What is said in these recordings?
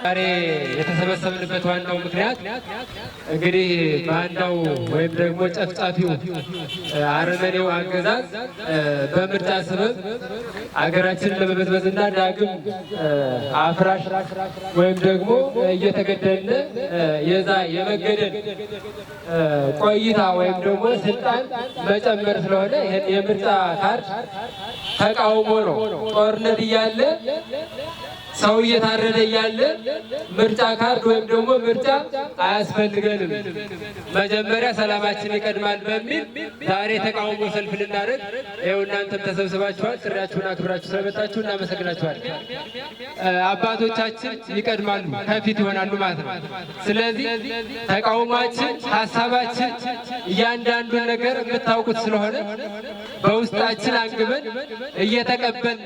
ዛሬ የተሰበሰብንበት ዋናው ምክንያት እንግዲህ ባንዳው ወይም ደግሞ ጨፍጫፊው አረመኔው አገዛዝ በምርጫ ሰበብ አገራችንን ለመበዝበዝና ዳግም አፍራሽ ወይም ደግሞ እየተገደልን የዛ የመገደል ቆይታ ወይም ደግሞ ስልጣን መጨመር ስለሆነ ይሄን የምርጫ ካርድ ተቃውሞ ነው። ጦርነት እያለ ሰው እየታረደ እያለ ምርጫ ካርድ ወይም ደግሞ ምርጫ አያስፈልገንም፣ መጀመሪያ ሰላማችን ይቀድማል በሚል ዛሬ ተቃውሞ ሰልፍ ልናደርግ ይኸው እናንተም ተሰብስባችኋል። ጥሪያችሁን አክብራችሁ ስለመጣችሁ እናመሰግናችኋል። አባቶቻችን ይቀድማሉ፣ ከፊት ይሆናሉ ማለት ነው። ስለዚህ ተቃውሟችን፣ ሀሳባችን እያንዳንዱን ነገር የምታውቁት ስለሆነ በውስጣችን አንግበን እየተቀበልን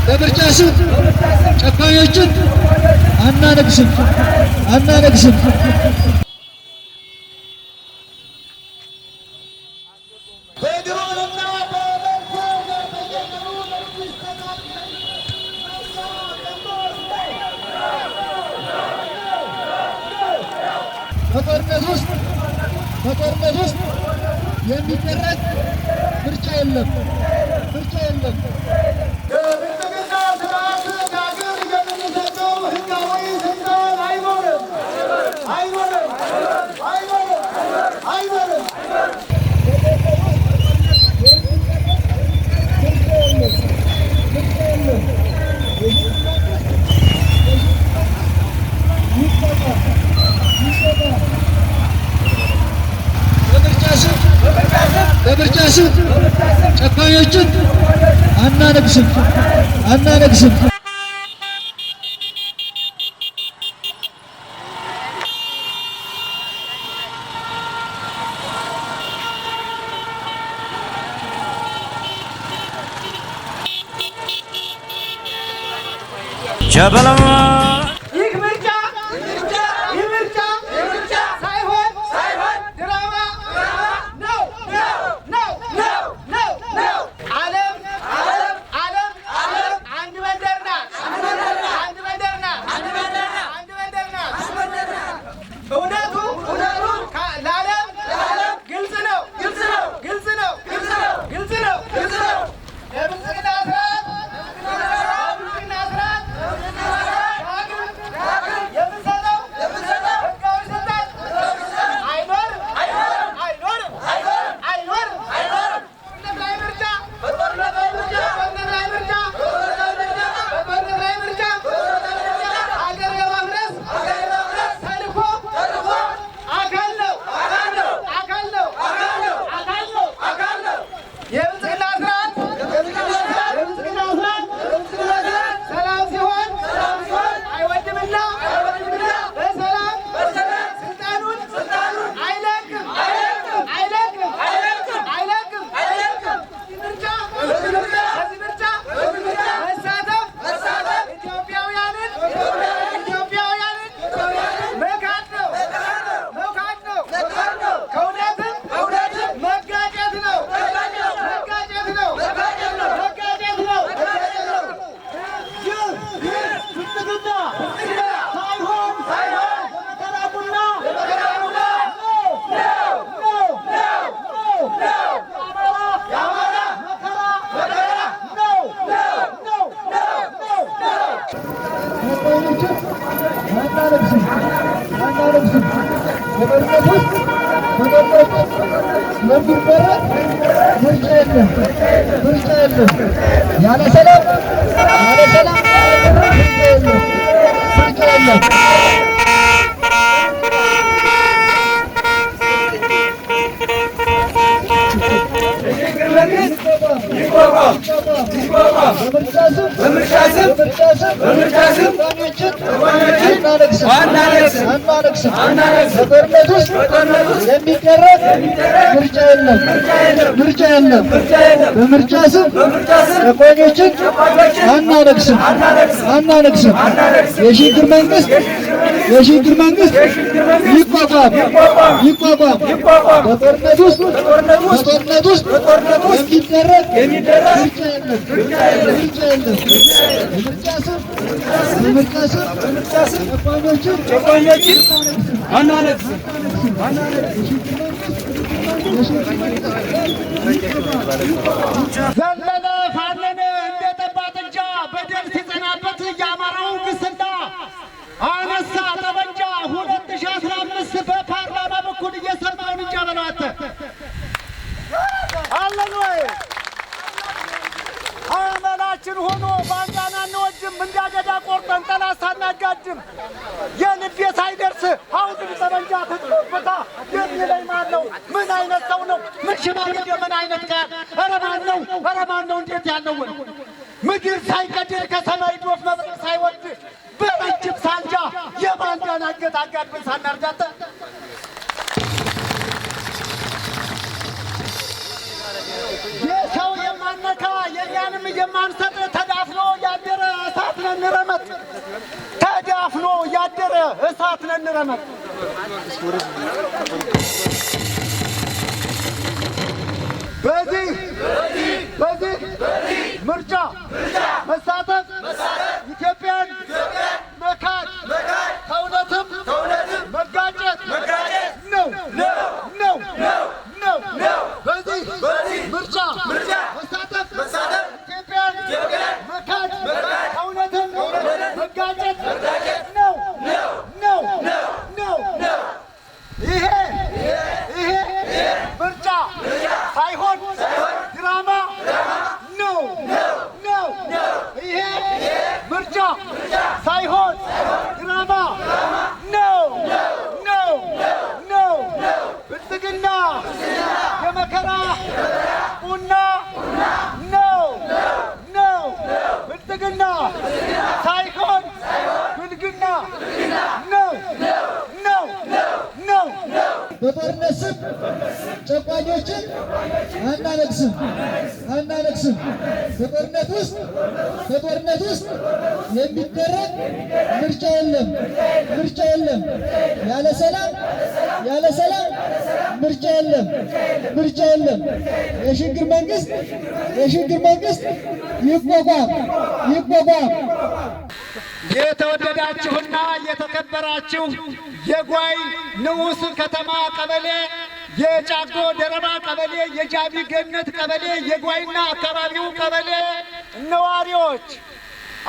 በምርጫሽን ጨካኞችን አናነግስም። በጦርነት ውስጥ የሚደረግ ምርጫ የለም። በምርጫሽን ጨካኞችን አናነግስም። ጀበለማ የሚደረግ ምርጫ የለም። ምርጫ የለም። ያለ ሰላም ምርጫ የለም። ምርጫ የለም። በጦርነት ውስጥ የሚደረግ ምርጫ የለም። ምርጫ የለም። በምርጫ ስም ጨቋኞችን አናነግስም። የሽግግር መንግስት ይቋቋም። በጦርነት ውስጥ የሚደረግ ምርጫ የለም። በምርጫ ስም ጨቋኞችን አናነግስም። ዘለለ ፋነነ እንደ ጠባት እንጃ በደል ሲጸናበት የአማራው ግስላ አነሳ ጠመንጃ 2015 በፓርላማ በኩል እየሰማውን እንጃ በለዋተ አለን ወይ አመላችን ሆኖ ባንዳና እንወድም እንዳገዳ ቆርጠን ጠላት ሳናጋድም የልቤ ሳይደርስ አውጥን ጠመንጃ ትጥቁበታ የሚለኝ ማን ነው? ምን አይነት ሰው ነው? ምን ሽማግሌ ምን አይነት ቃል? ኧረ ማን ነው? እንዴት ያለው ምድር ሳይቀድር ከሰማይ ዶፍ መብረቅ ሳይወድ በረጅም ሳንጃ የባንዳን አንገት አጋድመን ሳናርዳተ የሰው የማነካ የኛንም የማንሰጥ ተዳፍኖ ያደረ እሳት ነን ረመጥ በዚህ ምርጫ መሳተፍ ኢትዮጵያን መካድ ከእውነትም መጋጨት ነው። በዚህ ምርጫ መሳተፍ ኢትዮጵያን መካድ ከእውነትም መጋጨት ነው። ይሄ ምርጫ ሳይሆን ድራማ ነው። ይሄ ምርጫ ሳይሆን ድራማ ነው። ብልጽግና የመከራ ቁና ነው። ብልጽግና ሳይሆን ብልግና ነው። በጦርነት ስም ጨቋኞችን አናነግስም። በጦርነት ውስጥ የሚደረግ ምርጫ የለም። ያለ ሰላም ምርጫ የለም። የሽግግር መንግስት ይቋቋም። የተወደዳችሁና የተከበራችሁ የጓይ ንዑስ ከተማ ቀበሌ፣ የጫጎ ደረባ ቀበሌ፣ የጃቢ ገነት ቀበሌ፣ የጓይና አካባቢው ቀበሌ ነዋሪዎች፣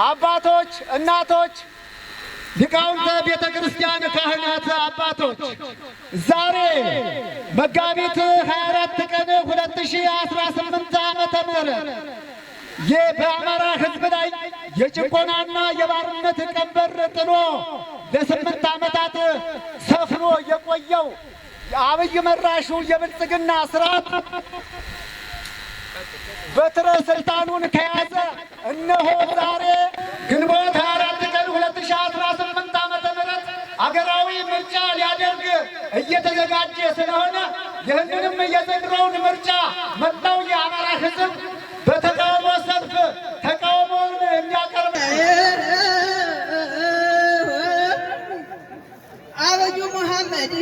አባቶች፣ እናቶች፣ ሊቃውንተ ቤተ ክርስቲያን፣ ካህናት፣ አባቶች ዛሬ መጋቢት 24 ቀን 2018 ዓመተ ምህረት በአማራ ሕዝብ ላይ የጭቆናና የባርነት ቀንበር ጥሎ ለ8 ዓመታት ሰፍኖ የቆየው የአብይ መራሹ የብልጽግና ስርዓት በትረ ስልጣኑን ከያዘ እነሆ ዛሬ ግንቦት 24 ቀን 2018 ዓመተ ምህረት አገራዊ ምርጫ ሊያደርግ እየተዘጋጀ ስለሆነ ይህንንም የዘንድሮውን ምርጫ መላው የአማራ ሕዝብ በተቃውሞ ሰልፍ ተቃውሞውን የሚያቀርብ አብዩ መሐመድ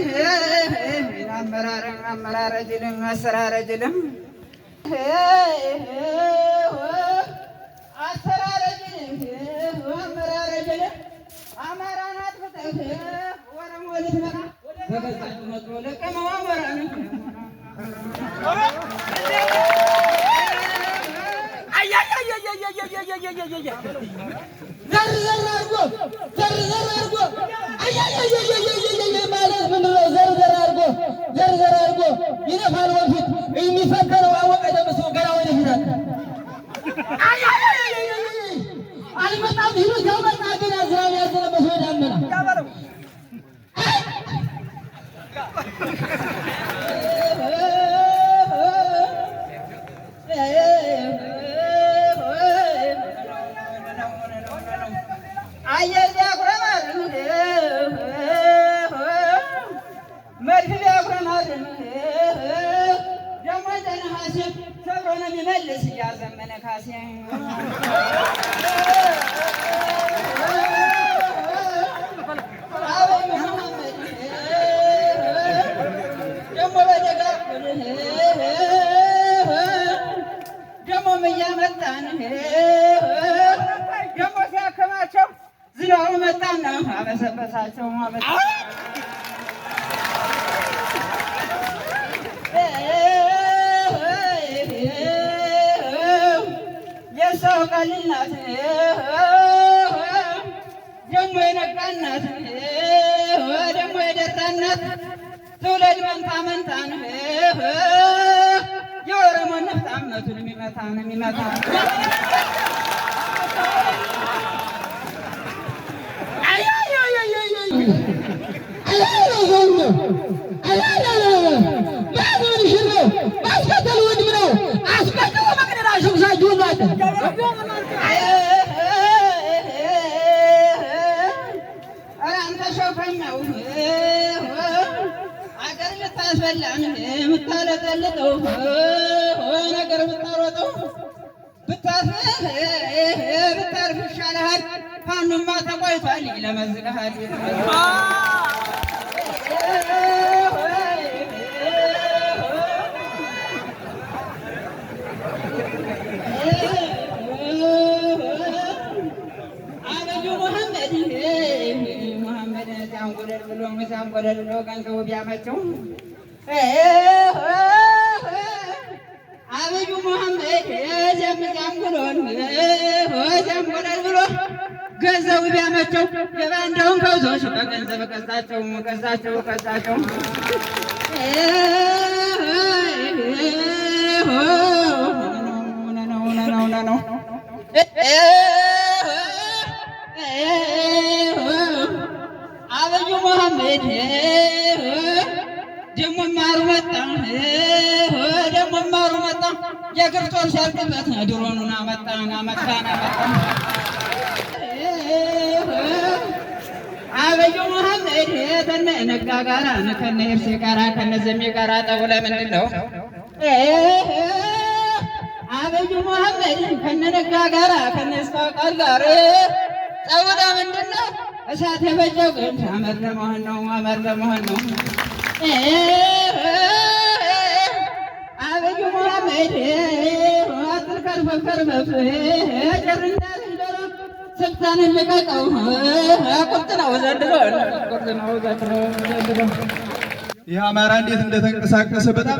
አመራረጅልም አሰራረጅልም አመራረጅልም አማራን አጥፍተህ ወረሞ ልትመጣ በገዛች መቶ ለቀመው አማራን ዘርዘር አድርጎ ማለት ምንድን ነው? ዘርዘር ዘመነ ካሴ ደግሞ በደጋ ደግሞ እያመጣን ደግሞ ሲያከማቸው ዝናቡ መጣና አበሰበሳቸው የሰው ቀልናት ደግሞ የነቃናት ደግሞ የደራናት ትውልድ መንታ መንታን የኦሮሞ ነፍጥ አመቱን የሚመታን አገር ልታስበላን የምታለጠልጠው ነገር የምታሮጠው ብታርፍ ይሻልሃል። ፋኖማ ተቆይቷል ይለመዝልሃል። ሲያንጎለል ብሎ ገንዘቡ ቢያመቸው አብዩ መሐመድ ሲያንጎለል ብሎ ገንዘቡ ቢያመቸው የባንዳውን ከብቶች በገንዘብ ቀዛቸው አብዩ መሐመድ ደሞ ማሩ መጣ የክርስቶስ ሲያልቅበት ድሮኑን አመጣን አብዩ መሐመድ ከነ ነጋ ጋራ ከነ ኤርሴ ጋራ ከነ ዘሜ ጋራ ጠው ለምንድን ነው? አብዩ መሐመድ ከነ ነጋ ጋራ ከነ እስቃቃል ጋር ጠው ለምንድን ነው? እሳት የበጀው ግን አመር ለመሆን ነው። አብዩ መሐመድ አትርከርፈከርበፍ ጀርና ዝንጀሮ ስልጣን ልቀቀው ቁርጥ ነው ዘንድሮ። ይህ አማራ እንዴት እንደተንቀሳቀሰ በጣም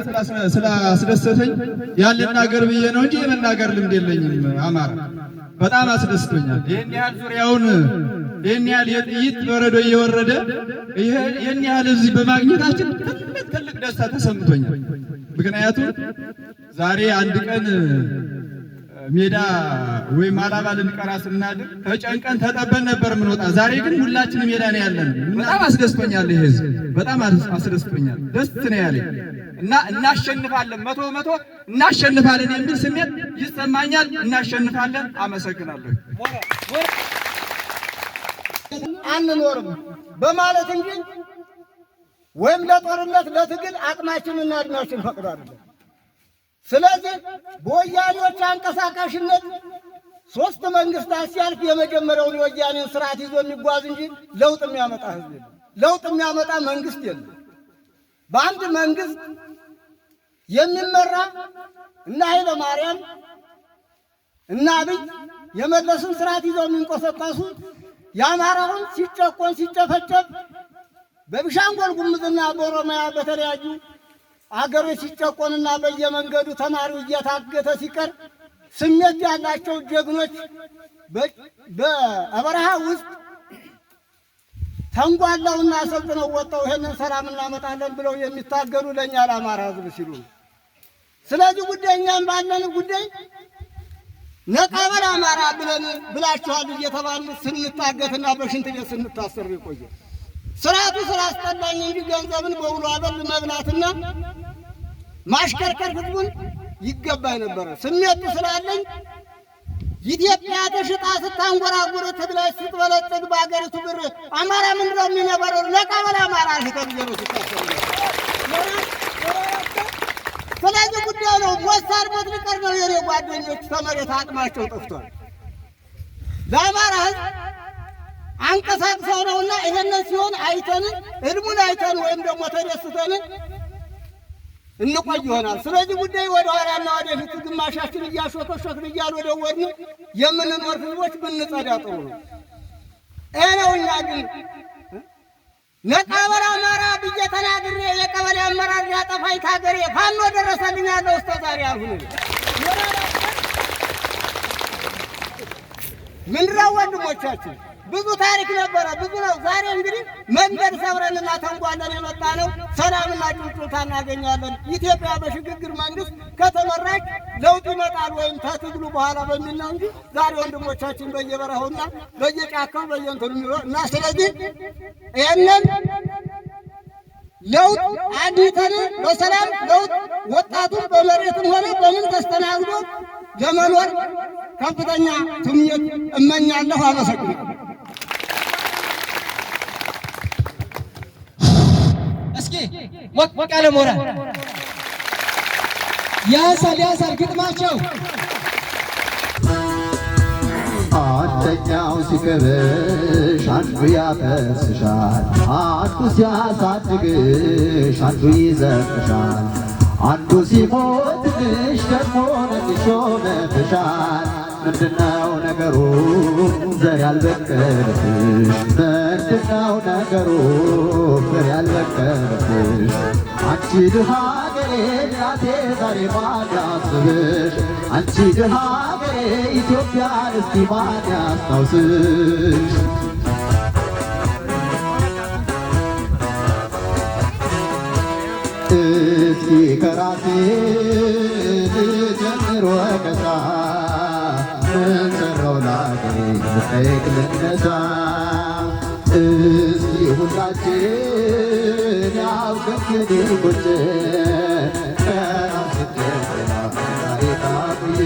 ስላስደሰተኝ ያን ልናገር ብዬ ነው እንጂ የመናገር ልምድ የለኝም። አማራ በጣም አስደስቶኛል። ይህን ያህል ዙሪያውን ይህን ያህል የጥይት በረዶ እየወረደ ይህን ያህል ህዝብ በማግኘታችን ትልቅ ደስታ ተሰምቶኛል። ምክንያቱም ዛሬ አንድ ቀን ሜዳ ወይም አላባ ልንቀራ ስናድር ተጨንቀን ተጠበን ነበር የምንወጣ። ዛሬ ግን ሁላችን ሜዳ ነው ያለን። በጣም አስደስቶኛል። ይህ ህዝብ በጣም አስደስቶኛል። ደስ ነው ያለኝ እና እናሸንፋለን፣ 100% እናሸንፋለን የሚል ስሜት ይሰማኛል። እናሸንፋለን። አመሰግናለሁ። አንኖርም በማለት እንጂ ወይም ለጦርነት ለትግል አቅማችንና እድሜያችን ፈቅዶ አይደለም። ስለዚህ በወያኔዎች አንቀሳቃሽነት 3 መንግስታት ሲያልፍ የመጀመሪያውን የወያኔን ስርዓት ይዞ የሚጓዝ እንጂ ለውጥ የሚያመጣ ህዝብ የለም። ለውጥ የሚያመጣ መንግስት የለም። በአንድ መንግስት የሚመራ እና ኃይለ ማርያም እና አብይ የመለሱን ስርዓት ይዘው የሚንቆሰቀሱ የአማራውን ሲጨቆን ሲጨፈጨፍ በቤኒሻንጉል ጉሙዝና በኦሮሚያ በተለያዩ አገሮች ሲጨቆንና በየመንገዱ ተማሪው እየታገተ ሲቀር ስሜት ያላቸው ጀግኖች በበረሃ ውስጥ ተንጓለውና ሰልጥነው ወጣው ይሄንን ሰላም እናመጣለን ብለው የሚታገሉ ለኛ ለአማራ ህዝብ ሲሉ። ስለዚህ ጉዳይኛም ባለን ጉዳይ ነቀበል አማራ ብላችኋል እየተባለ ስንታገትና በሽንት ቤት ስንታሰር የቆየ ስርዓቱ ስላስጠላኝ እንጂ ገንዘብን በውሎ አበል መብላትና ማሽከርከር ህዝቡን ይገባኝ ነበረ። ስሜቱ ስላለኝ ኢትዮጵያ ተሽጣ ስታንጎራጉር ትግለሽ ስትበለጽግ በአገሪቱ ብር አማራ ምንድነው የሚነበረው? ነቀበል አማራ ተብሎ ሲታሰር ስለዚህ ጉዳይ ነው ሞሳር ሞት ሊቀር ነው። የኔ ጓደኞች ተመሬት አቅማቸው ጠፍቷል። ለአማራ ሕዝብ አንቀሳቅሰው ነውና ይሄንን ሲሆን አይተን ህልሙን አይተን ወይም ደግሞ ተደስተን እንቆይ ይሆናል። ስለዚህ ጉዳይ ወደ ኋላና ወደፊት ግማሻችን እያሾከሾክን እያልወደወድን የምንኖር ህዝቦች ብንጸዳ ጥሩ ነው። ይሄ ነው። እኛ ግን ነቃበራ አማራ ብዬ ተናግሬ የቀበሌ አመራር ያጠፋኝ ታገሬ ፋኖ ደረሰልኝ ያለው እስከ ዛሬ አልሁን ምንድነው ወንድሞቻችን? ብዙ ታሪክ ነበረ፣ ብዙ ነው። ዛሬ እንግዲህ መንገድ ሰብረንና ተንጓለን የመጣ ነው። ሰላምና ጭንጭታ እናገኛለን። ኢትዮጵያ በሽግግር መንግስት ከተመራች ለውጥ ይመጣል ወይም ከትግሉ በኋላ በሚል ነው እንጂ ዛሬ ወንድሞቻችን በየበረሃውና በየጫካው በየእንትኑ እና ስለዚህ ይህንን ለውጥ አግኝተን በሰላም ለውጥ ወጣቱ በመሬትም ሆነ በምን ተስተናግዶ ለመኖር ከፍተኛ ትምኞት እመኛለሁ። አመሰግናለሁ። እስኪ ሞቅ ያለ ሞራል ያሳል ግጥማቸው አንደኛው ሲከብሽ አንዱ ያፈስሻል፣ አንዱ ሲያሳድግሽ አንዱ ይዘፍሻል፣ አንዱ ሲሞትሽ ደግሞ ነግሾ ነፍሻል። ምንድነው ነገሩ ዘር ያልበቀለብሽ? ምንድነው ነገሩ ፍሬ ያልበቀለብሽ? አንቺ ድሃ ሀገሬ እናቴ ዛሬ ማን ያስብሽ? አንቺ ድሃ ሀገሬ ኢትዮጵያን እስቲ ማን ያስታውስሽ? እስኪ ከራሴ ልጀምር ወቀሳ፣ ምን ሰራው ለአገሬ ልጠይቅ ልነሳ። እስኪ ሁላችን ያውቅን እንግዲህ ቁጭ ከራስ ጀምራ ታሪካዊ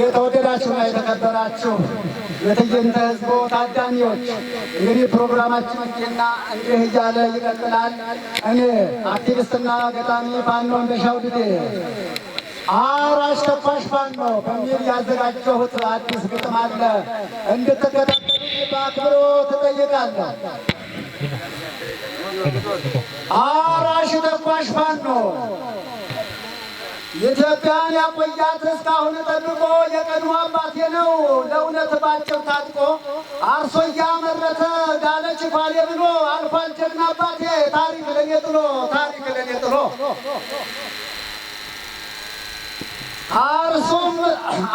የተወደዳችሁና የተከበራችሁ የትዕይንተ ሕዝቡ ታዳሚዎች እንግዲህ ፕሮግራማችን እንዲህ እያለ ይቀጥላል። እኔ አክቲቪስትና ገጣሚ ፋኖ እንደሻው ድዴ አራሽ ተኳሽ ፋኖ በሚል ያዘጋጀሁት አዲስ ግጥም አለ። እንድትከታተሉ በአክብሮት እጠይቃለሁ። አራሽ ተኳሽ ፋኖ ኢትዮጵያን ያቆያት እስካሁን ጠብቆ የቀድሞ አባቴ ነው ለእውነት ባጭር ታጥቆ አርሶ እያመረተ ጋለች ኳሌ ብሎ አልፏል ጀግና አባቴ ታሪክ ለኔ ጥሎ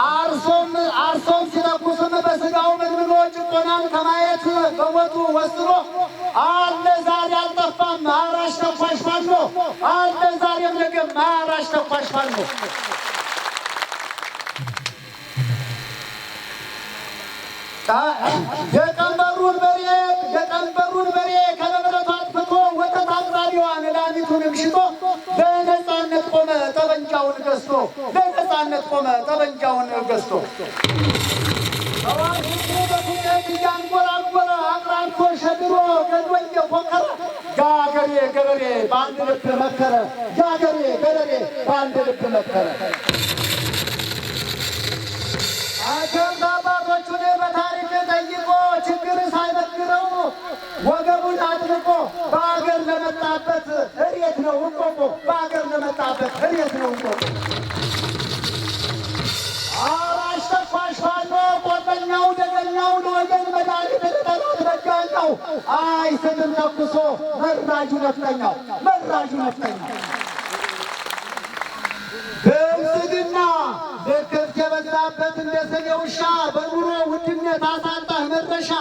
አርሶም ሲተኩስም በስጋው ምንምኖ ጭቆናን ከማየት በሞቱ ወስኖ አለ ዛሬ አልጠፋም አራሽ ተኳሽ ፋኖ አለ ዛሬም ነገም አራሽ ተኳሽ ፋኖ። የቀንበሩን በሬ ከመበረቷ መሬቱንም ሽጦ በነፃነት ቆመ ጠበንጃውን ገዝቶ በነፃነት ቆመ ጠበንጃውን ገዝቶ አዋጅ በኩነት እያንጎራጎረ አቅራንቶ ሸግሮ ገድሎ እየፎከረ የአገሬ ገበሬ በአንድ ልብ መከረ የአገሬ ገበሬ በአንድ ልብ መከረ። አገር አባቶቹን በታሪክ ጠይቆ ችግር ሳይበግረው ወገቡን አጥብቆ በአገር ለመጣበት እሬት ነው እንቆቆ በአገር ለመጣበት እሬት ነው እንቆቆ። አራሽ ተኳሽ ፋኖ ቆርጠኛው ደገኛው ለወገን መድኃኒት ለጠላት በጋኛው አይስትም ተኩሶ መራጁ ነፍጠኛው መራጁ ነፍጠኛው። ብልጽግና ልክፍት የበዛበት እንደ ስጋ ውሻ በኑሮ ውድነት አሳጣህ መድረሻ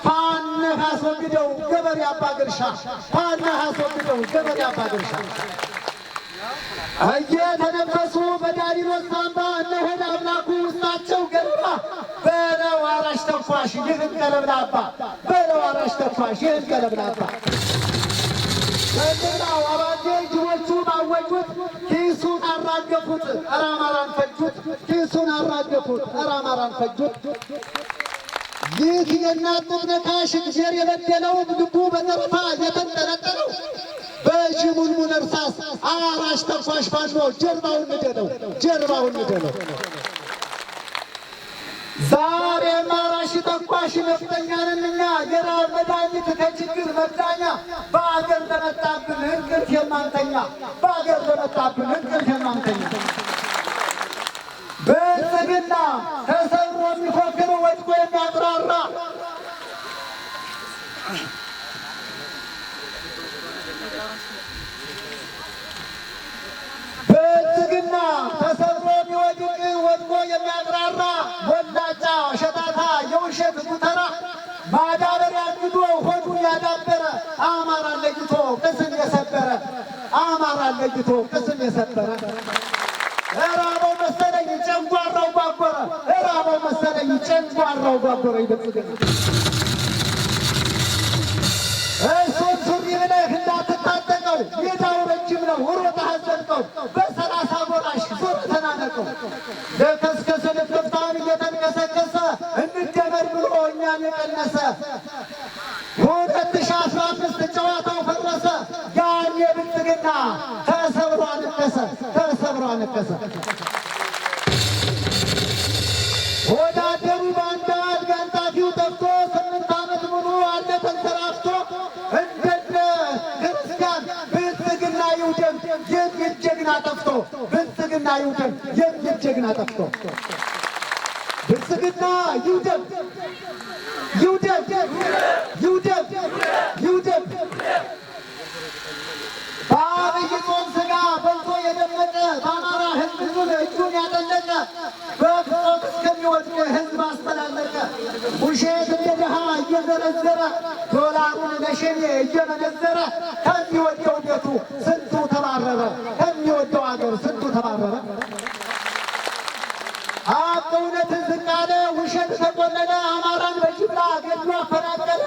ፋነህ አስወግደው ገበሬ አባ ግርሻ ፋነህ አስወግደው ገበሬ አባ ግርሻ። እየተነፈሱ በዳሪኖስ ሳምባ እነሆነ አምላኩ ውስጣቸው ገባ በለው አራሽ ተኳሽ ይህን ቀለብላባ በለው አራሽ ተኳሽ ይህን ቀለብላባ። በሌላው አባቴ ጅቦቹ ባወጁት ኪሱን አራገፉት ኧረ አማራን ፈጁት ኪሱን አራገፉት ኧረ አማራን ፈጁት። ይህ የእናት ጡት ነካሽ እግዜር የበደለው ልቡ በጠረፋ የተንጠለጠለው በጅሙልሙል እርሳስ አራሽ ተኳሽ ፋኖ ጀርባውን ንደለው ጀርባውን ንደለው። ዛሬም አራሽ ተኳሽ ነፍጠኛ ነንኛ የራብ መድኃኒት ከችግር መዳኛ በአገር ለመጣብን እንቅልፍ የማንተኛ በአገር ለመጣብን እንቅልፍ የማንተኛ። ብልጽግና ተሰብሮ የሚፎክር ወድቆ የሚያቅራራ ብልጽግና ተሰብሮ የሚወድቅ ወድቆ የሚያቅራራ ወላጫ ሸታታ የውሸት ጉተራ ማዳበሪያ ግዶ ሆዱን ያዳበረ አማራን ለይቶ ቅስም የሰበረ አማራን ለይቶ ቅስም የሰበረ። እራበው መሰለኝ ጨንጓራው ጓጎረ እራበው መሰለኝ ጨንጓራው ጓጎረ። ይብልጽግና እሱን ሱሪ ብለህ እንዳትታጠቀው ሜዳው ረጅም ነው ሮጠህ አዘልቀው በሰላሳ ጎራሽ ዞር ተናነቀው። ለከስከስ ልፍታን እየተንቀሰቀሰ እንደመር ብሎ እኛን የቀነሰ 2015 ጨዋታው ፈረሰ ያን የብልጽግና ተሰብሮ አነከሰ ተሰብሮ አነከሰ። ወዳደሩ ባንዳ አድጋንጣፊው ጠፍቶ 8 ዓመት ሙሉ አለ ተንሰራፍቶ እንደነ ክርስቲያን ብልጽግና ይውደም የሚል ጀግና ጠፍቶ ብልጽግና ይውደም የሚል ጀግና ጠፍቶ ብልጽግና ይውደም ይውደም ይውደም ይውደም። በአብይ ጾም ሥጋ በልቶ የደመቀ በአማራ ሕዝብ እጁን ያጠለቀ በፍጾም እስከሚወድቅ ሕዝብ አስተላለቀ። ውሸት እንደ ድሃ እየዘረዘረ ዶላሩን ለሸኔ እየመነዘረ ከሚወደው ቤቱ ስንቱ ተባረረ ከሚወደው አገር ስንቱ ተባረረ። ሀቅ እውነትን ዝቅ አለ ውሸት ተቆለለ አማራን በጅምላ ገድሎ አፈናቀለ።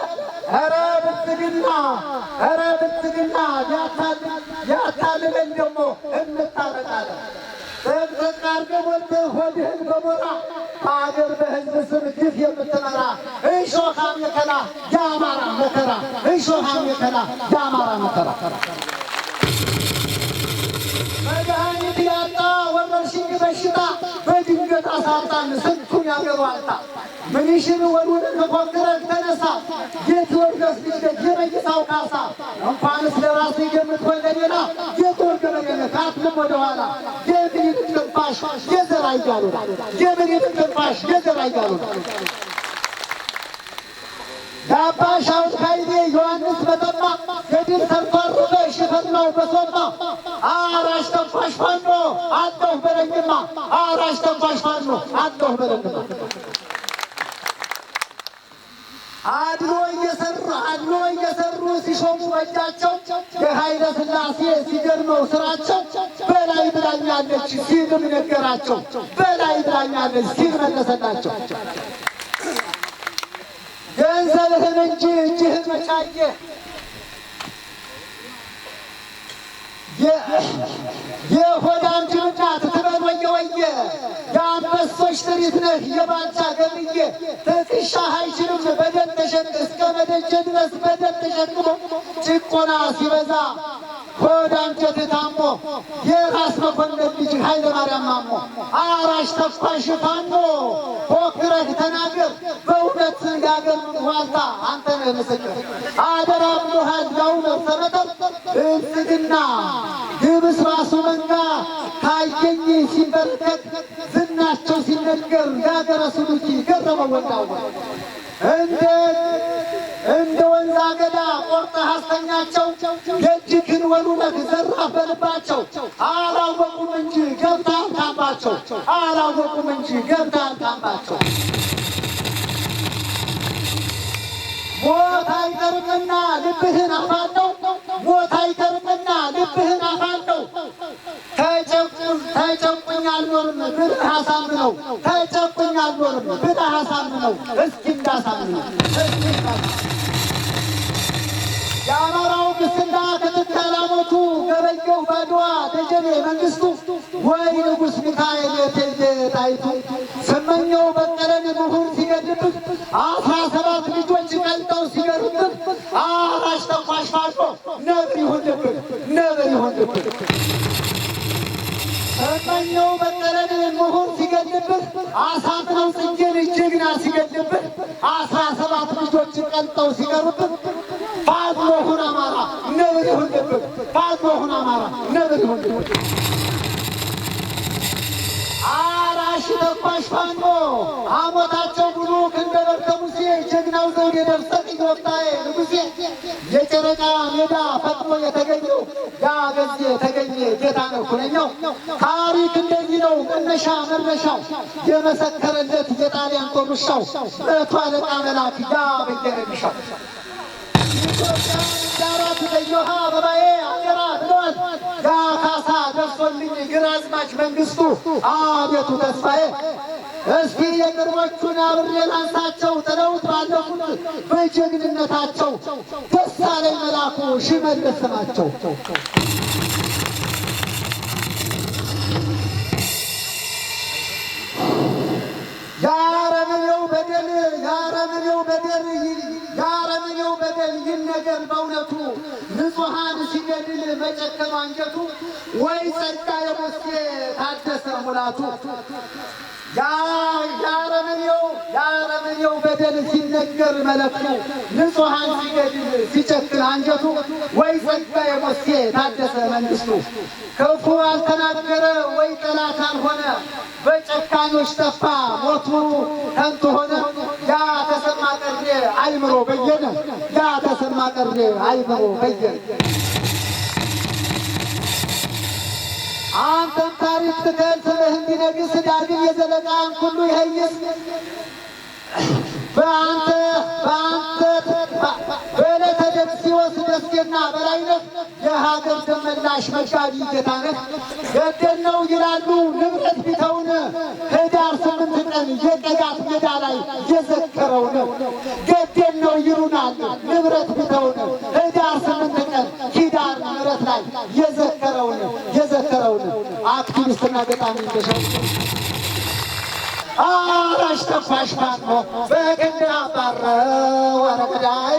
ኧረ ብልጽግና ኧረ ብልጽግና ያታልለን ደግሞ እንታረቃለን። ጥቅጥቅ አድርገህ ሞልተህ ሆድህን በሞራ በአገር በሕዝብ ስም ግፍ የምትመራ እሾህ አሜከላ የአማራ መከራ እሾህ አሜከላ የአማራ መከራ። መድኃኒት ያጣ ወረርሽኝ በሽታ በድንገት አሳጣን ስንቱን ያገባልታ። ምንሽን ወዱን ተፎክረህ ተነሳ የትወርደስ ልጅነት የመይሳው ካሳ። እንኳንስ ለራስህ የምትሆን ለሌላ የጦር ገበሬነት አትልም ወደኋላ። የምኒልክ ትንፋሽ የዘር አይጋሉ የምኒልክ ትንፋሽ የዘር አይጋሉ። የአባ ሻውል ካይኔ ዮሐንስ በጠማ የድል ተንኳረፈ ሽፈናው በሶማ አራሽ ተኳሽ ፋኖ አለሁ በለኝማ አራሽ ተኳሽ ፋኖ አለሁ በለኝማ። አድሎ እየሰሩ ሲሾሙ በእጃቸው የኃይለ ሥላሴ ሲገርመው ስራቸው በላይ ብላኛለች ሲልም ነገራቸው በላይ ብላኛለች ሲል መለሰላቸው። ገንዘብህን እንጂ እጅህን መቻየ የሆዳም ጅብናት ትበል ወየ ወየ የአንበሶች ትርኢት ነህ የባልቻ ገብዬ ትከሻ አይችልም በደል ተሸክሞ እስከ መደጀ ድረስ በደል ተሸክሞ ጭቆና ሲበዛ ሆድ አንጀት ታሞ የራስ መኮንን ልጅ ኃይለ ማርያም ማሞ አራሽ ተኳሽ ፋኖ ፎክረህ ተናገር በእውነት ያገር ዋልታ አንተ ነህ ምስክር አደራ ብሎሃል ያው መሰረተር ብልጽግና ግብስባሱ መንጋ ታየኝ ሲንበርከክ ዝናቸው ሲነገር ያገረ ሱሉኪ ገረመው ወጣው እንደ ወንዝ አገዳ ቆርጠህ አስተኛቸው የእጅህን ወሉነህ ዘራፍ በልባቸው አላወቁም እንጂ ገብተህ አልካባቸው አላወቁም እንጂ ገብተህ አልካባቸው ሞት አይቀርምና ልብህን አፋለው ሞት አይቀርምና ልብህን አፋለው ተጨቁኝ አልኖርም ብለህ አሳምነው ተጨቁኝ አልኖርም ብለህ አሳምነው እስኪ እንዳሳምነው የአማራው ግስና ክትትላሞቱ ገበየው ባድዋ ደጀኔ መንግስቱ ወይ ንጉሥ ሚካኤል የቴጌ ጣይቱ ስመኘው በቀለን ምሁር ሲገድብህ 17 ልጆች ቀልጠው ሲገሩብህ አራሽ ተኳሽ ፋሾ ነብር ይሁንብህ ነብር ይሁንብህ ስመኘው በቀለን ምሁር ሲገድብህ አሳምነው ጽጌን ጀግና ሲገድብህ 17 ልጆች ቀልጠው ሲገሩብህ ፋኖ ሁን አማራ ነብር ይሁንብህ ፋኖ ሁን አማራ ነብር ይሁንብህ አራሽ ተኳሽ ፋኖ አሞታቸው ብሩክ እንደ በርተ ሙሴ ጀግናው ዘውዴ ደርሰት ኢትዮጵያዬ ንጉሴ የጨረቃ ሜዳ ፈጥሞ የተገኘው ያገዜ የተገኘ ጌታ ነው ኩነኛው ታሪክ እንደዚህ ነው መነሻ መድረሻው የመሰከረለት የጣሊያን ጦር ውሻው መቶ አለቃ መላክ ያ በየረብሻው ኢትዮጵያ ዳራት በዮሃ አበባዬ አገራ ብለዋል ያ ካሳ ደርሶልኝ ግራዝማች መንግስቱ አቤቱ ተስፋዬ እስኪ የቅርቦቹን አብሬ ላንሳቸው ጥለውት ባለፉት በጀግንነታቸው ደሳለኝ መላኩ ሽመልስ ስማቸው ያረመኔው በደል ይነገር በእውነቱ ንጹሐን ሲገድል በጨከኑ አንጀቱ ወይ ጸጋ የሙሴ ታደሰ ሙላቱ ያረመኔው በደል ሲነገር መለክቱ ንጹሐን ሲገድል ሲጨክን አንጀቱ ወይ ጸጋ የሙሴ ታደሰ መንግስቱ ክፉ አልተናገረ ወይ ጠላት አልሆነ በጨካኞች ጠፋ ሞቱ ከንቱ ሆነ ያ ተሰማ ቀሬ አይምሮ በየነ ያ ተሰማ ቀሬ አይምሮ በየነ አንተም ታሪክ ትከል ስምህ እንዲነግስ ዳግም የዘለቃን ሁሉ ይኸይስ በአንተ በዕለተ ደምሲዎስ ደሴና በላይነህ የሀገር ደመላሽ መጋቢ ጌታነህ ገደልነው ይላሉ ንብረት ቢተውን ህዳር 8 ቀን የቀያት ሜዳ ላይ የዘከረውን ገደልነው ይሉናል ንብረት ቢተውን ህዳር 8 ቀን ኪዳር ምሕረት ላይ የዘከረውን አክቲቪስትና ገጣሚ እንደሸው አራሽ ተኳሽ ፋኖ በግንድ አባረ ወረገዳይ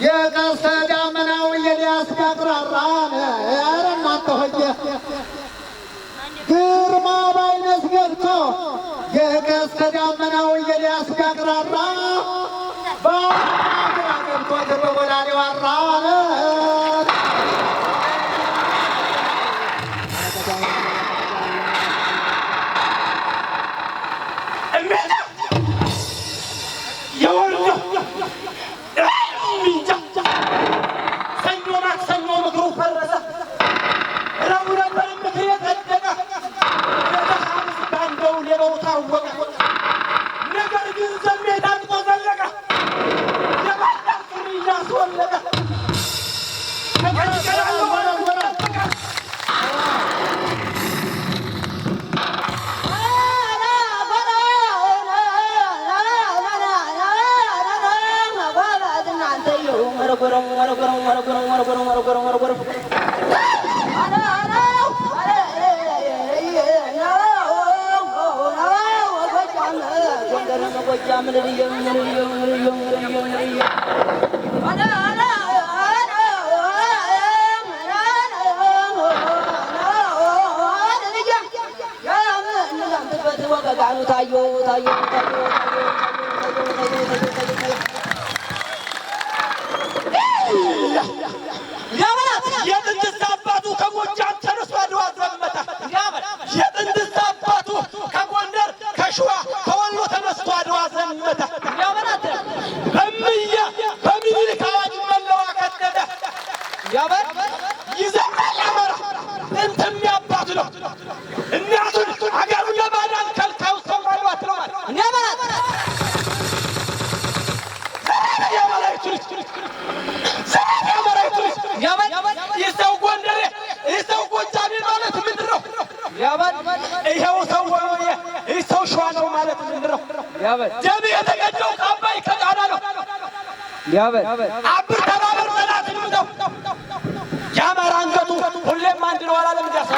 የቀስተ ደመናው ኤልያስ ያቅራራን ያረናተ ሆየ ግርማ ባይነስ ገብቶ የቀስተ ደመናው ኤልያስ ያቅራራ ባግራ ገብቶ ተበወላኔ ዋራን ሰኞ ማክሰኞ ምክሩ ፈረሰ። ረቡዕ ነበር ምክር የጸደቀ። ባንደው ሌባው ታወቀ። ነገር ግን ዘሜ ታጥቆ ዘለቀ። የባህር ጥሪ እያስወለቀ የጥንት አባቱ ከጎጃም ተነስቶ አድዋ ዘመተ። የጥንት አባቱ ከጎንደር ከሸዋ ከወሎ ተነስቶ አድዋ ዘመተ። በምያ በሚኒልክ አዋጅ መለዋ ከደደ። ይዘምራል አማራ ጥንትም ያባቱ ነው። እናቱን አገሩን ለማዳን ከልካዩ ሰው ማልባት ነው ማለት ይሰው ጎንደሬ ይሰው ጎጃሜ ማለት ምንድን ነው? ይኸው ሰው ወሎዬ ይሰው ሸዋ ነው ማለት ምንድን ነው? ደም የተቀደው ከአባይ ከጣና ነው። አብር ተባበር ጠላትን ምተው የአማራ አንገቱ ሁሌም አንድ ነው አላለም እንዲያሳ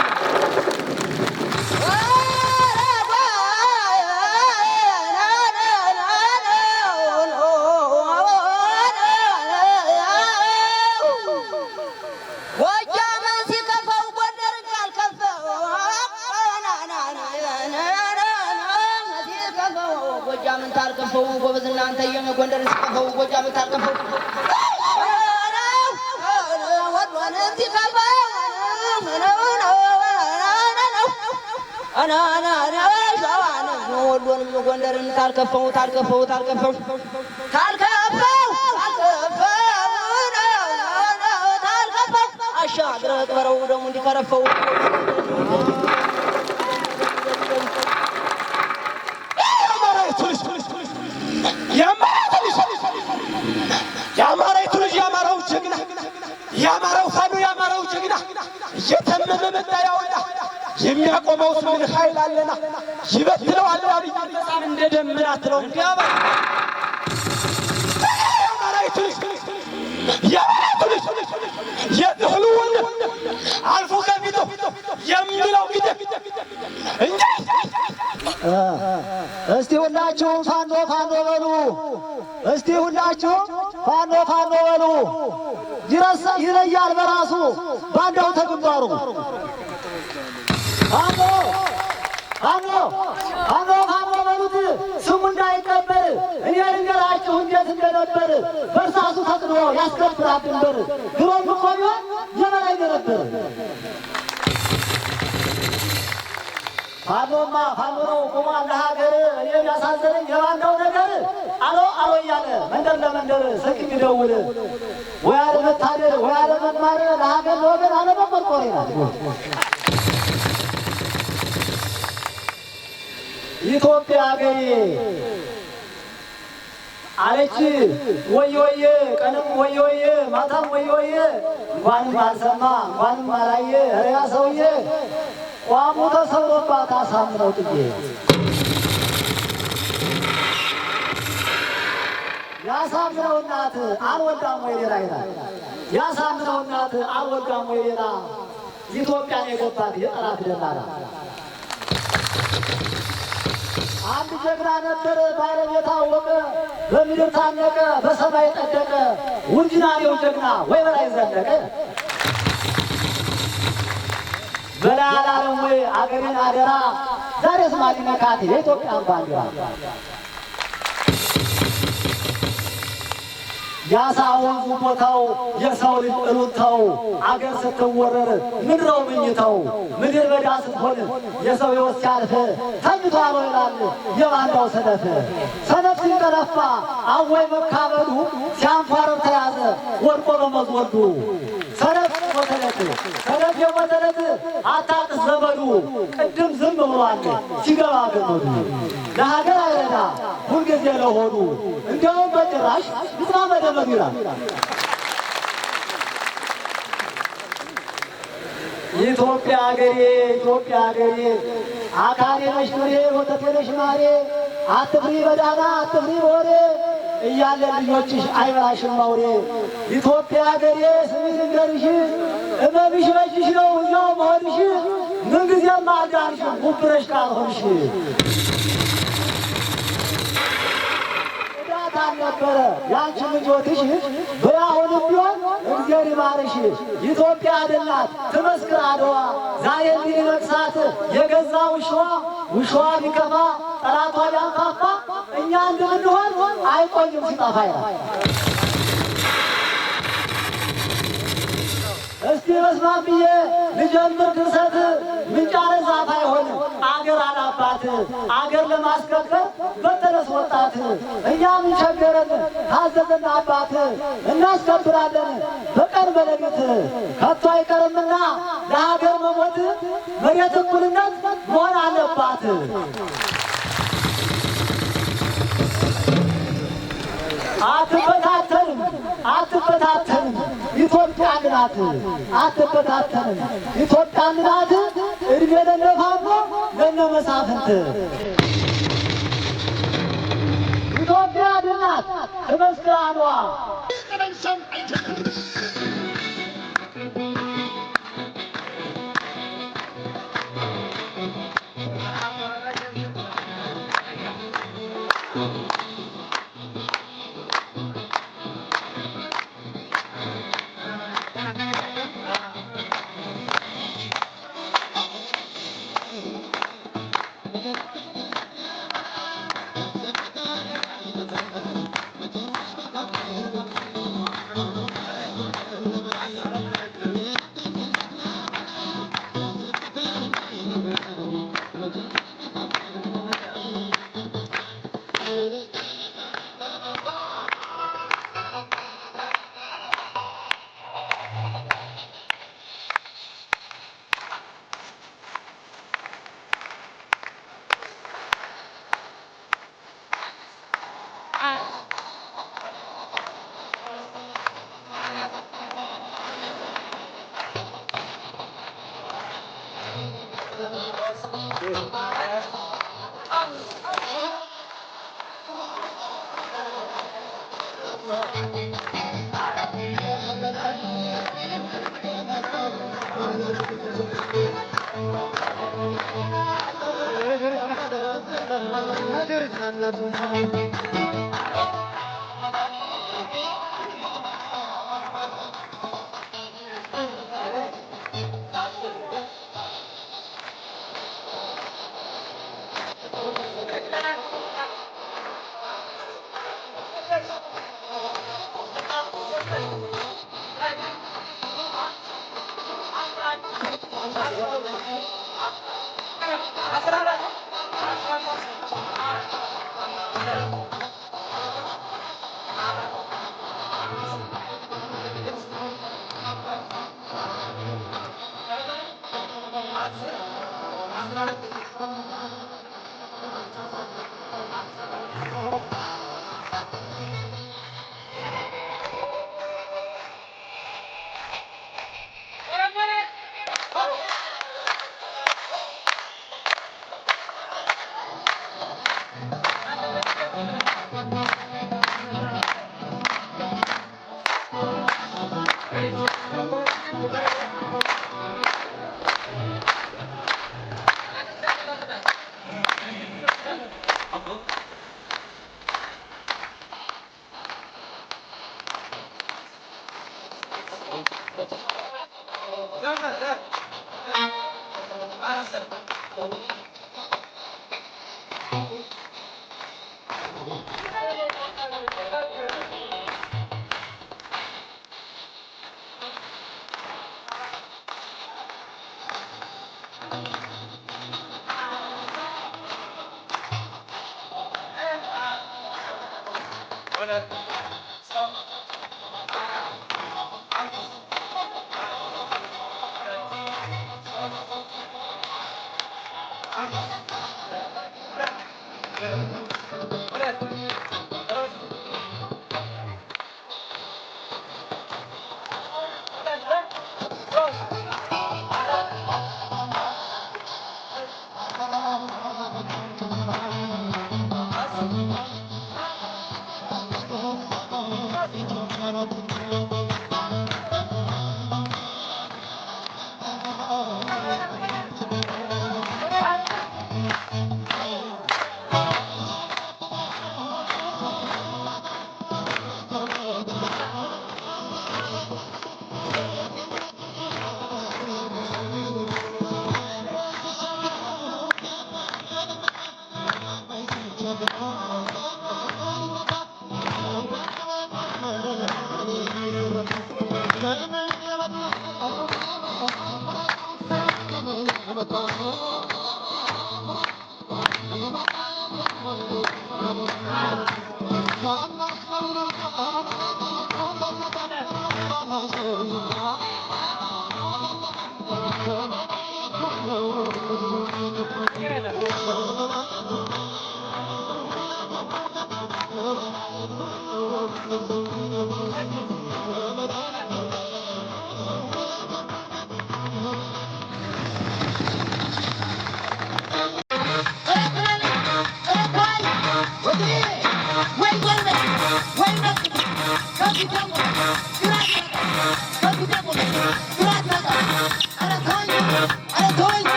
ጎጃምን ታርቀፈው ጎበዝ እናንተ የመጎንደር ስቀፈው ጎጃምን ታርቀፈው ወሎንም ጎንደርን ታርቀፈው ታርቀፈው ታርቀፈው ታርቀፈው አሻግረህ ቅበረው ደግሞ እንዲከረፈው የአማራይቱ ልጅ የአማራው ጀግና የአማራው ፋኖ የአማራው ጀግና እየተመመ መጣ ያውላ የሚያቆመው ምን ኃይል አለና ይበትነዋል አብይ በጣም እንደ ደመና ትለው እንዲያባ የአማራይቱ ልጅ የትህሉ ወንድ አልፎ ከፊቱ የሚለው ጊዜ እንጂ እስቲ ሁላችሁም ፋኖ ፋኖ በሉ። እስቲ ሁላችሁም ፋኖ ፋኖ በሉ። ይለያል በራሱ ባንዳው ተግባሩ። ፋኖ ፋኖ ፋኖ ፋኖ በሉት ስሙ እንዳይቀበር። እኔ ልንገራችሁ እንዴት እንደነበር በእርሳሱ ተጥሎ ያስከብራል ድንበር። ድሮም እኮ ቢሆን የበላይ ነበር። ፋኖማ ፋኖ ነው ቁማ ለሀገር። እኔ ያሳዘነኝ የባንዳው ነገር አሎ አሎ እያለ መንደር ለመንደር ስልክ የሚደውል ወይ አለመታደር ወይ አለመማር ለሀገር ለወገን አለመቆርቆር ይላል። ኢትዮጵያ ሀገሬ አለች ወይ ወየ ቀንም ወይ ወየ ማታም ወይ ወየ እንኳንም አልሰማ እንኳንም አላየ ያ ሰውዬ ቋሙ ተሰብሮባት አሳምነው ጥዬ ያሳምነው እናት አልወልዳም ወይ ሌላ ይላል። ያሳምነው እናት አልወልዳም ወይ ሌላ ኢትዮጵያን የገባት የጠላት ደላላ። አንድ ጀግና ነበር ባለቤት አወቀ በምድር ታነቀ በሰማይ ጠደቀ ውርጅናሌው ጀግና ወይ በላይ ዘለቀ። በላይ አላለም ወይ አገሬን አደራ ዛሬስ ማን ይነካት የኢትዮጵያን ባንዲራ። ያሳ ወንዙ ቦታው የሰው ልጅ እሩታው አገር ስትወረር ምድረው ምኝተው ምድር በዳ ስትሆን የሰው ሕይወት ሲያልፍ ተኝቶ አለው ይላል የባንዳው ሰነፍ። ሰነፍ ሲንቀለፋ አወይ መካበዱ ሲያንፏረር ተያዘ ወድቆ በመዝወዱ ሰነፍ ሞተለት ሰነፍ የሞተለት አታቅስ ዘመዱ ቅድም ዝም ብሏል ሲገባ ገመዱ ለሀገር አይረዳ ሁልጊዜ ለሆዱ እንዲያውም በጭራሽ ይጥማ መደመዱ ይላል። ኢትዮጵያ ሀገሬ ኢትዮጵያ ሀገሬ አካሌ ነሽ ፍሬ ወተቴ ነሽ ማሬ አትፍሪ በዳና አትፍሪ በወሬ እያለ ልጆችሽ አይበላሽም አውሬ። ኢትዮጵያ ሀገሬ ስሚ ልንገርሽ እመምሽ በእጅሽ ነው እዚያው መሆንሽ ምንጊዜም አልዳንሽም ውብረሽ ካልሆንሽ። ነበረ ያንቺ ምኞትሽ በያሁንም ቢሆን እግዚአብሔር ይማርሽ። ኢትዮጵያ አይደላት ትመስክር አድዋ ዛሬ እንዲነግሳት የገዛ ውሻዋ ቢከፋ ጠላቷ ቢያንካፋ እኛ እንድንሆን አይቆይም ሲጠፋ ይላል። እስቲ መስማት ብዬ ልጀምር ድርሰት ምንጫረ ዛፍ አይሆንም አገር አላባት አገር ለማስከበር በተነስ ወጣት እኛ ምን ቸገረን ታዘዘን አባት እናስከብራለን በቀን በሌሊት ከቶ አይቀርምና ለሀገር መሞት መሬት እኩልነት መሆን አለባት። አትበታተንም አትበታተንም ኢትዮጵያ አንድ ናት አትበታተንም ኢትዮጵያ አንድ ናት እድሜ ለነፋኖ ለነመሳፍንት ኢትዮጵያ አንድ ናት ትመስክር አድዋ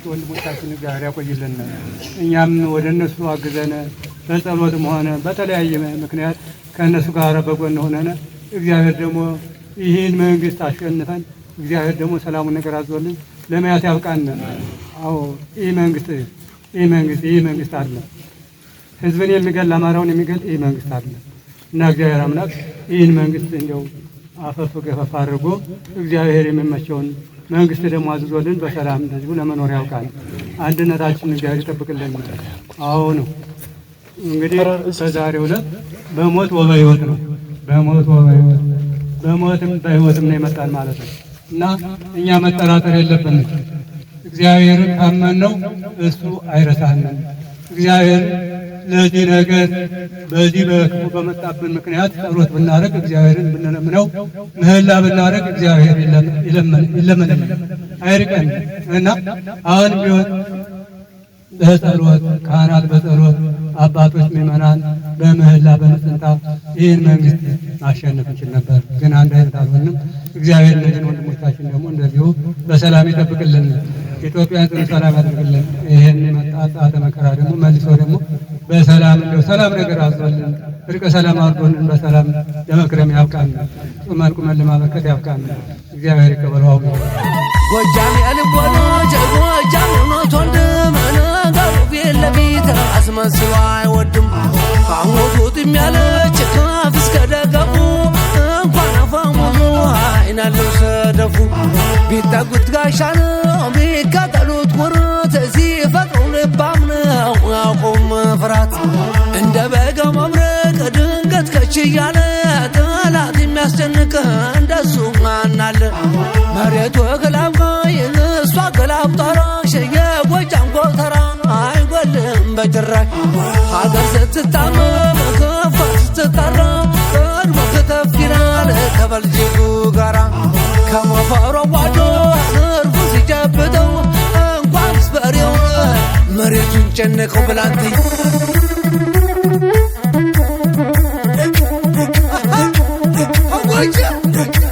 ወንድሞቻችን ጋር ያቆይልን። እኛም ወደ እነሱ አግዘን በጸሎትም ሆነ በተለያየ ምክንያት ከእነሱ ጋር በጎን ሆነን እግዚአብሔር ደግሞ ይህን መንግስት አሸንፈን እግዚአብሔር ደግሞ ሰላሙን ነገር አዞልን ለማየት ያብቃን። አዎ ይህ መንግስት አለ፣ ህዝብን የሚገል አማራውን የሚገል ይህ መንግስት አለ እና እግዚአብሔር አምላክ ይህን መንግስት እንደው አፈፍ ገፈፍ አድርጎ እግዚአብሔር የሚመቸውን መንግስት ደግሞ አዝዞልን በሰላም እንደዚሁ ለመኖር ያውቃል። አንድነታችን እግዚአብሔር ይጠብቅልን። አዎ ነው እንግዲህ በዛሬው ዕለት በሞት ወበሕይወት ነው። በሞትም በሕይወትም ነው የመጣን ማለት ነው እና እኛ መጠራጠር የለብንም። እግዚአብሔርን ካመንነው እሱ አይረሳንም። እግዚአብሔር ለዚህ ነገር በዚህ በክፉ በመጣብን ምክንያት ጸሎት ብናደርግ እግዚአብሔርን ብንለምነው ምህላ ብናደርግ እግዚአብሔር ይለመንልን አይርቀን እና አሁን ቢሆን በጸሎት ካህናት በጸሎት አባቶች ምዕመናን በምህላ በምጽንታ ይህን መንግስት ማሸነፍ እንችል ነበር። ግን አንድ አይነት አልሆንም። እግዚአብሔር እነዚህን ወንድሞቻችን ደግሞ እንደዚሁ በሰላም ይጠብቅልን፣ ኢትዮጵያን ጽኑ ሰላም ያድርግልን። ይህን የመጣ ጸአተ መከራ ደግሞ መልሶ ደግሞ በሰላም እንደው ሰላም ነገር አዞልን እርቀ ሰላም አድርጎልን በሰላም ለመክረም ያብቃን። ጾመን ቁመን ለማበርከት ያብቃን። እግዚአብሔር ይቀበለው። ጎጃም ያልቦሎ ጎጃም ኖት ወንድም ነገሩ ፊት ለፊት አስመስሎ አይወድም። ካሞቱት የሚያለች ከፍ እስከ ደገፉ እንኳን አፈሙዙ አይናለው ሰደፉ። ቢጠጉት ጋሻ ነው ቢከተሉት ኩርት ሲፈጥሩ ልባም ነው ያውቁም ፍራት። እንደ በጋ መብረቅ ድንገት ከች እያለ ጠላት የሚያስጨንቅ እንደሱ ማናለ። መሬቱ ግላብ እሷ ግላብ ጠራሽ የጎጃም ጎተራ አይጎልም በጭራሽ። ሀገር ስትታመም ከፋ ስትጠራ ቀድሞ ከተፍ ይላል ከበልጅጉ ጋራ። ከሞፈሮ ዋዶ እርፉ ሲጨብጠው እንኳንስ በሬው መሬቱን ጨነቀው ብላንተኝ What's up?